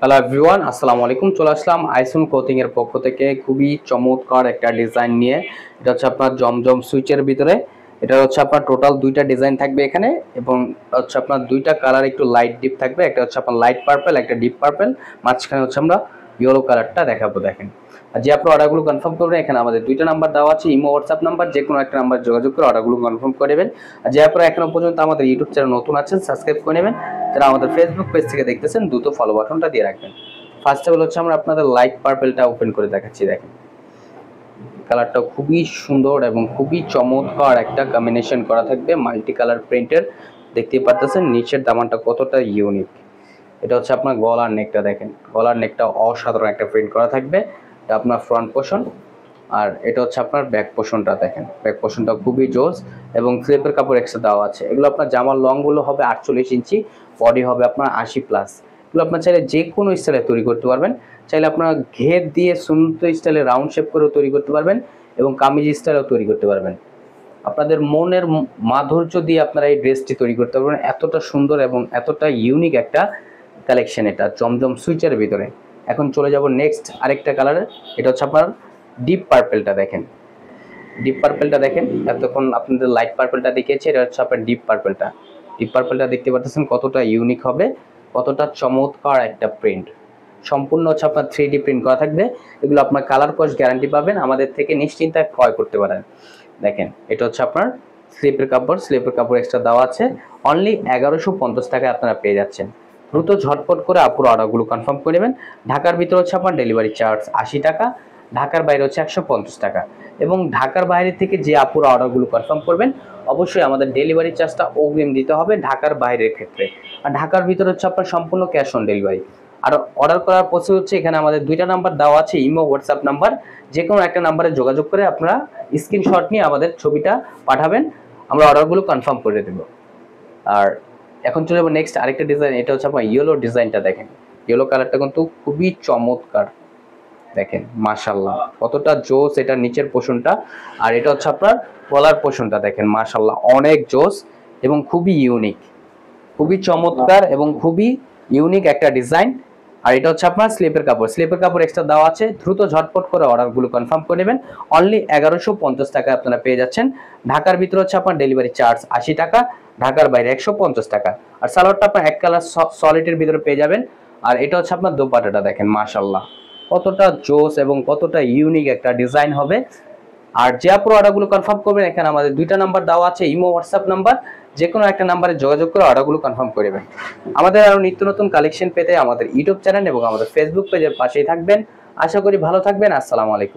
Hello everyone, আসসালামু আলাইকুম। চলে আসলাম আইসন ক্লোথিং এর পক্ষ থেকে খুবই চমৎকার একটা ডিজাইন নিয়ে। এটা হচ্ছে আপনার জমজম সুইচের ভিতরে। এটা হচ্ছে আপনার টোটাল দুইটা ডিজাইন থাকবে এখানে, এবং হচ্ছে আপনার দুইটা কালার একটু লাইট ডিপ থাকবে। একটা হচ্ছে আপনার লাইট পার্পল, একটা ডিপ পার্পল, মাঝখানে হচ্ছে আমরা ইয়েলো কালারটা দেখাবো। দেখেন, আর যে আপনার অর্ডারগুলো কনফার্ম করবেন, এখানে আমাদের দুইটা নাম্বার দেওয়া আছে, ইমো হোয়াটসঅ্যাপ নাম্বার, যে কোনো একটা নাম্বার যোগাযোগ করে অর্ডারগুলো কনফার্ম করে নেবেন। আর যে আপনারা এখনো পর্যন্ত আমাদের ইউটিউব চ্যানেল নতুন আছেন, সাবস্ক্রাইব করে নেবেন। যারা আমাদের ফেসবুক পেজ থেকে দেখতেছেন, দ্রুত ফলো বাটনটা দিয়ে রাখবেন। ফার্স্ট অফ অল হচ্ছে আমরা আপনাদের লাইট পার্পলটা ওপেন করে দেখাচ্ছি। দেখেন, কালারটা খুবই সুন্দর এবং খুবই চমৎকার একটা কম্বিনেশন করা থাকবে, মাল্টি কালার প্রিন্টের। দেখতেই পারতেছেন নিচের দামানটা কতটা ইউনিক। এটা হচ্ছে আপনার গলার নেকটা। দেখেন, গলার নেকটা অসাধারণ একটা প্রিন্ট করা থাকবে। এটা আপনার ফ্রন্ট পোর্শন, আর এটা হচ্ছে আপনার ব্যাক পোর্শনটা। দেখেন, ব্যাক পোর্শনটা খুবই জোস, এবং স্লিপের কাপড় এক্সট্রা দেওয়া আছে। এগুলো আপনার জামার লংগুলো হবে 48 ইঞ্চি, বডি হবে আপনার 80+। এগুলো আপনার চাইলে যে কোনো স্টাইলে তৈরি করতে পারবেন। চাইলে আপনারা ঘের দিয়ে সুন্দর স্টাইলে রাউন্ড শেপ করেও তৈরি করতে পারবেন, এবং কামিজ স্টাইলেও তৈরি করতে পারবেন। আপনাদের মনের মাধুর্য দিয়ে আপনারা এই ড্রেসটি তৈরি করতে পারবেন। এতটা সুন্দর এবং এতটা ইউনিক একটা কালেকশন এটা জমজম সুইচের ভিতরে। এখন চলে যাব নেক্সট আরেকটা কালারে। এটা হচ্ছে আপনার ডিপ পার্পলটা। দেখেন, ডিপ পার্পলটা দেখেন, এতক্ষণ আপনাদের লাইট পার্পলটা দেখিয়েছে, এটা হচ্ছে আপনার ডিপ পার্পলটা। ডিপ পার্পলটা দেখতে পাচ্ছেন কতটা ইউনিক হবে, কতটা চমৎকার একটা প্রিন্ট। সম্পূর্ণ হচ্ছে আপনার 3D প্রিন্ট করা থাকবে। এগুলো আপনার কালার কস্ট গ্যারান্টি পাবেন, আমাদের থেকে নিশ্চিন্তায় ক্রয় করতে পারেন। দেখেন, এটা হচ্ছে আপনার স্লিপের কাপড়, স্লিপের কাপড় এক্সট্রা দেওয়া আছে। অনলি 1150 টাকায় আপনারা পেয়ে যাচ্ছেন। দ্রুত ঝটপট করে আপুর অর্ডারগুলো কনফার্ম করে নেবেন। ঢাকার ভিতরে হচ্ছে আপনার ডেলিভারি চার্জ 80 টাকা, ঢাকার বাইরে হচ্ছে 150 টাকা। এবং ঢাকার বাইরে থেকে যে আপুর অর্ডারগুলো কনফার্ম করবেন, অবশ্যই আমাদের ডেলিভারি চার্জটা অগ্রিম দিতে হবে ঢাকার বাইরের ক্ষেত্রে। আর ঢাকার ভিতরে হচ্ছে আপনার সম্পূর্ণ ক্যাশ অন ডেলিভারি। আর অর্ডার করার প্রসেস হচ্ছে, এখানে আমাদের দুইটা নাম্বার দেওয়া আছে, ইমো হোয়াটসঅ্যাপ নাম্বার। যে কোনো একটা নাম্বারে যোগাযোগ করে আপনারা স্ক্রিনশট নিয়ে আমাদের ছবিটা পাঠাবেন, আমরা অর্ডারগুলো কনফার্ম করে দেব। আর এখন চলে যাবো নেক্সট আরেকটা ডিজাইন। এটা হচ্ছে আপনার ইয়েলো ডিজাইনটা। দেখেন, ইয়েলো কালারটা কিন্তু খুবই চমৎকার। দেখেন মাশাআল্লাহ কতটা জোস এটা নিচের পোর্শনটা, আর এটা হচ্ছে আপনার গলার পোর্শনটা। দেখেন মাশাআল্লাহ অনেক জোস এবং খুবই ইউনিক, খুবই চমৎকার এবং খুবই ইউনিক একটা ডিজাইন। আর এটা হচ্ছে আপনার স্লিপের কাপড়, স্লিপের কাপড় এক্সট্রা দেওয়া আছে। দ্রুত ঝটপট করে অর্ডারগুলো কনফার্ম করে নেবেন। অনলি 1150 টাকায় আপনারা পেয়ে যাচ্ছেন। ঢাকার ভিতরে হচ্ছে আপনার ডেলিভারি চার্জ 80 টাকা, ঢাকার বাইরে 150 টাকা। আর সালোয়ারটা আপনার এক কালার সলিডের ভিতরে পেয়ে যাবেন। আর এটা হচ্ছে আপনার দোপাট্টাটা। দেখেন মাশাআল্লাহ কতটা জোস এবং কতটা ইউনিক একটা ডিজাইন হবে। আর যে আপুর অর্ডারগুলো কনফার্ম করবেন, এখানে আমাদের দুইটা নাম্বার দেওয়া আছে, ইমো হোয়াটসঅ্যাপ নাম্বার। যে কোনো একটা নাম্বারে যোগাযোগ করে অর্ডারগুলো কনফার্ম করবেন। আমাদের আরো নিত্য নতুন কালেকশন পেতে আমাদের ইউটিউব চ্যানেল এবং আমাদের ফেসবুক পেজের পাশেই থাকবেন। আশা করি ভালো থাকবেন। আসসালামু আলাইকুম।